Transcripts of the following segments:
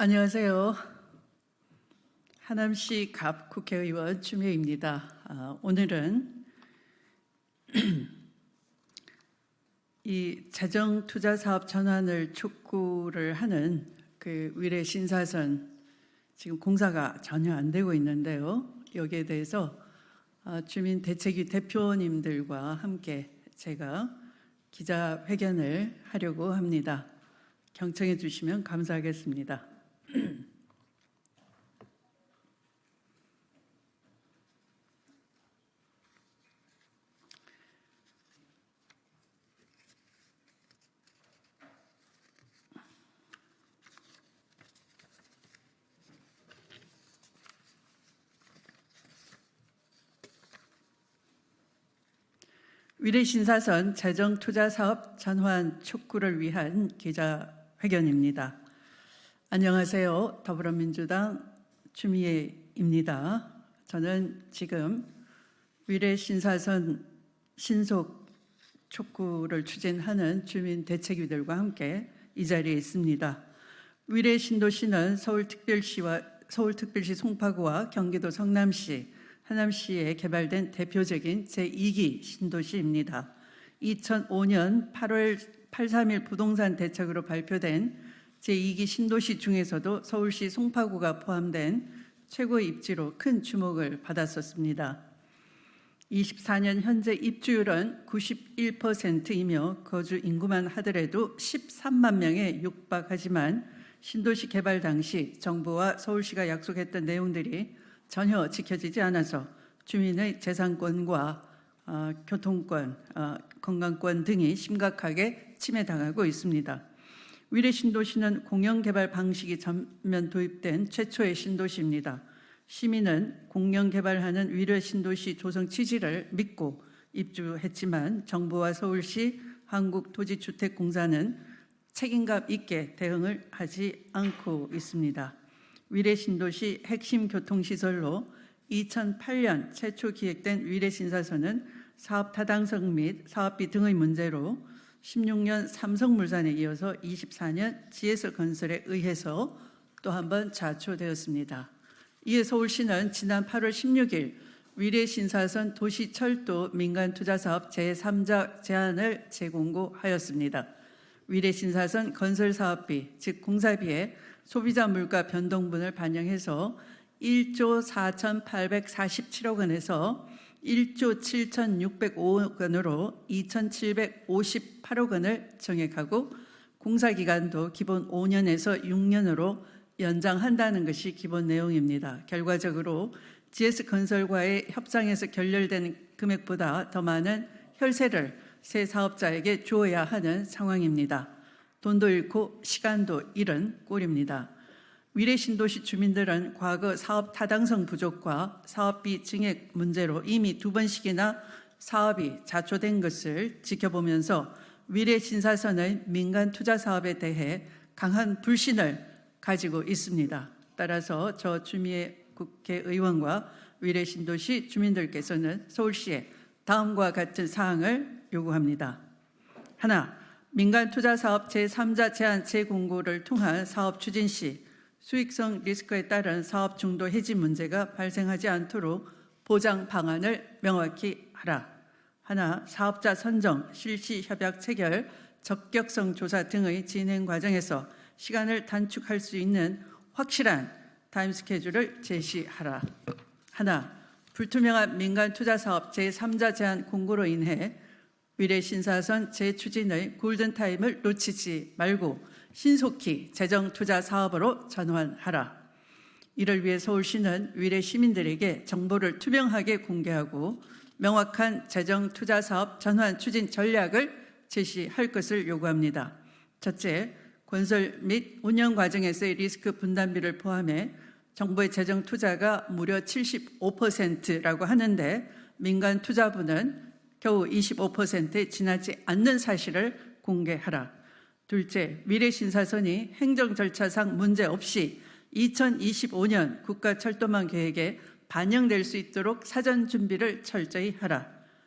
안녕하세요. 하남시 갑 국회의원 추미애입니다. 오늘은 이 재정투자사업 전환을 촉구를 하는 그 위례 신사선 지금 공사가 전혀 안 되고 있는데요. 여기에 대해서 주민대책위 대표님들과 함께 제가 기자회견을 하려고 합니다. 경청해 주시면 감사하겠습니다. 위례 신사선 재정투자사업 전환 촉구를 위한 기자회견입니다. 안녕하세요. 더불어민주당 추미애입니다. 저는 지금 위례 신사선 신속 촉구를 추진하는 주민대책위들과 함께 이 자리에 있습니다. 위례 신도시는 서울특별시 송파구와 경기도 성남시, 하남시에 개발된 대표적인 제2기 신도시입니다. 2005년 8월 831 부동산 대책으로 발표된 제2기 신도시 중에서도 서울시 송파구가 포함된 최고의 입지로 큰 주목을 받았었습니다. 24년 현재 입주율은 91%이며 거주 인구만 하더라도 13만 명에 육박하지만 신도시 개발 당시 정부와 서울시가 약속했던 내용들이 전혀 지켜지지 않아서 주민의 재산권과 교통권, 건강권 등이 심각하게 침해당하고 있습니다. 위례 신도시는 공영개발 방식이 전면 도입된 최초의 신도시입니다. 시민은 공영개발하는 위례 신도시 조성 취지를 믿고 입주했지만 정부와 서울시, 한국토지주택공사는 책임감 있게 대응을 하지 않고 있습니다. 위례 신도시 핵심 교통시설로 2008년 최초 기획된 위례 신사선은 사업 타당성 및 사업비 등의 문제로 16년 삼성물산에 이어서 24년 GS건설에 의해서 또 한 번 좌초되었습니다. 이에 서울시는 지난 8월 16일 위례 신사선 도시철도 민간투자사업 제3자 제안을 재공고하였습니다. 위례 신사선 건설사업비, 즉 공사비에 소비자 물가 변동분을 반영해서 1조 4,847억 원에서 1조 7,605억 원으로 2,758억 원을 정액하고 공사기간도 기본 5년에서 6년으로 연장한다는 것이 기본 내용입니다. 결과적으로 GS건설과의 협상에서 결렬된 금액보다 더 많은 혈세를 새 사업자에게 주어야 하는 상황입니다. 돈도 잃고 시간도 잃은 꼴입니다. 위례 신도시 주민들은 과거 사업 타당성 부족과 사업비 증액 문제로 이미 2번씩이나 사업이 좌초된 것을 지켜보면서 위례 신사선의 민간 투자 사업에 대해 강한 불신을 가지고 있습니다. 따라서 저 추미애 국회의원과 위례 신도시 주민들께서는 서울시에 다음과 같은 사항을 요구합니다. 하나, 민간투자사업 제3자 제안 재공고를 통한 사업 추진 시 수익성 리스크에 따른 사업 중도 해지 문제가 발생하지 않도록 보장 방안을 명확히 하라. 하나, 사업자 선정, 실시 협약 체결, 적격성 조사 등의 진행 과정에서 시간을 단축할 수 있는 확실한 타임 스케줄을 제시하라. 하나, 불투명한 민간투자사업 제3자 제안 공고로 인해 위례 신사선 재추진의 골든타임을 놓치지 말고 신속히 재정투자 사업으로 전환하라. 이를 위해 서울시는 위례 시민들에게 정보를 투명하게 공개하고 명확한 재정투자 사업 전환 추진 전략을 제시할 것을 요구합니다. 첫째, 건설 및 운영 과정에서의 리스크 분담비를 포함해 정부의 재정투자가 무려 75%라고 하는데 민간 투자부는 겨우 25%에 지나지 않는 사실을 공개하라. 둘째, 위례 신사선이 행정 절차상 문제 없이 2025년 국가철도망 계획에 반영될 수 있도록 사전 준비를 철저히 하라.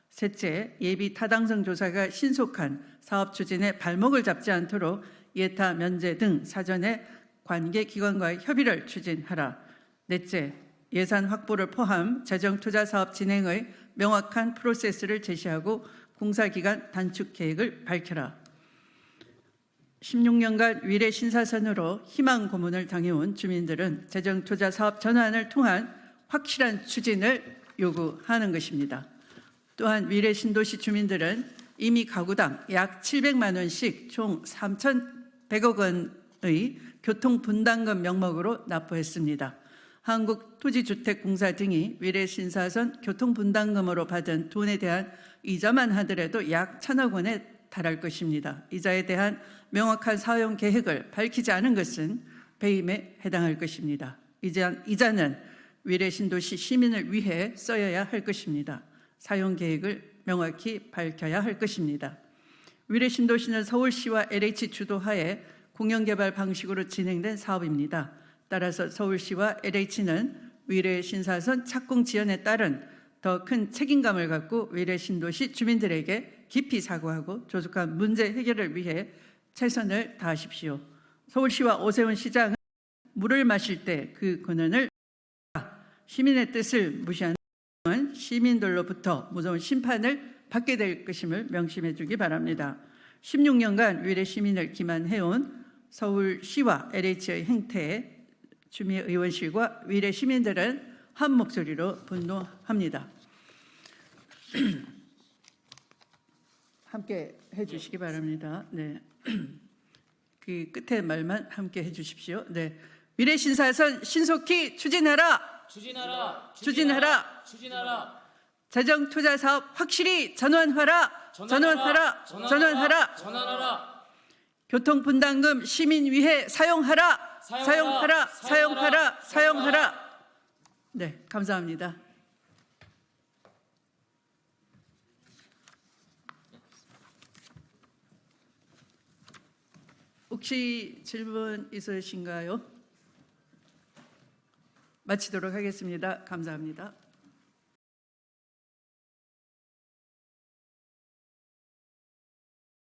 셋째, 예비 타당성 조사가 신속한 사업 추진에 발목을 잡지 않도록 예타 면제 등 사전에 관계 기관과의 협의를 추진하라. 넷째, 예산 확보를 포함 재정 투자 사업 진행의 명확한 프로세스를 제시하고 공사기간 단축 계획을 밝혀라. 16년간 위례 신사선으로 희망 고문을 당해온 주민들은 재정 투자 사업 전환을 통한 확실한 추진을 요구하는 것입니다. 또한 위례 신도시 주민들은 이미 가구당 약 700만 원씩 총 3,100억 원의 교통분담금 명목으로 납부했습니다. 한국토지주택공사 등이 위례 신사선 교통분담금으로 받은 돈에 대한 이자만 하더라도 약 1,000억 원에 달할 것입니다. 이자에 대한 명확한 사용 계획을 밝히지 않은 것은 배임에 해당할 것입니다. 이자는 위례 신도시 시민을 위해 써야 할 것입니다. 사용 계획을 명확히 밝혀야 할 것입니다. 위례 신도시는 서울시와 LH 주도하에 공영개발 방식으로 진행된 사업입니다. 따라서 서울시와 LH는 위례 신사선 착공 지연에 따른 더 큰 책임감을 갖고 위례 신도시 주민들에게 깊이 사과하고 조속한 문제 해결을 위해 최선을 다하십시오. 서울시와 오세훈 시장은 물을 마실 때 그 권한을 시민의 뜻을 무시하는 시민들로부터 무서운 심판을 받게 될 것임을 명심해 주기 바랍니다. 16년간 위례 시민을 기만해온 서울시와 LH의 행태에 주미의원실과 위례 시민들은 한 목소리로 분노합니다. 함께 해주시기 바랍니다. 네, 그 끝에 말만 함께 해주십시오. 네, 위례 신사선 신속히 추진하라. 추진하라. 추진하라. 추진하라. 재정 투자 사업 확실히 전환하라. 전환하라. 전환하라. 전환하라. 교통 분담금 시민 위해 사용하라. 사용하라. 사용하라. 사용하라. 네, 감사합니다. 혹시 질문 있으신가요? 마치도록 하겠습니다. 감사합니다.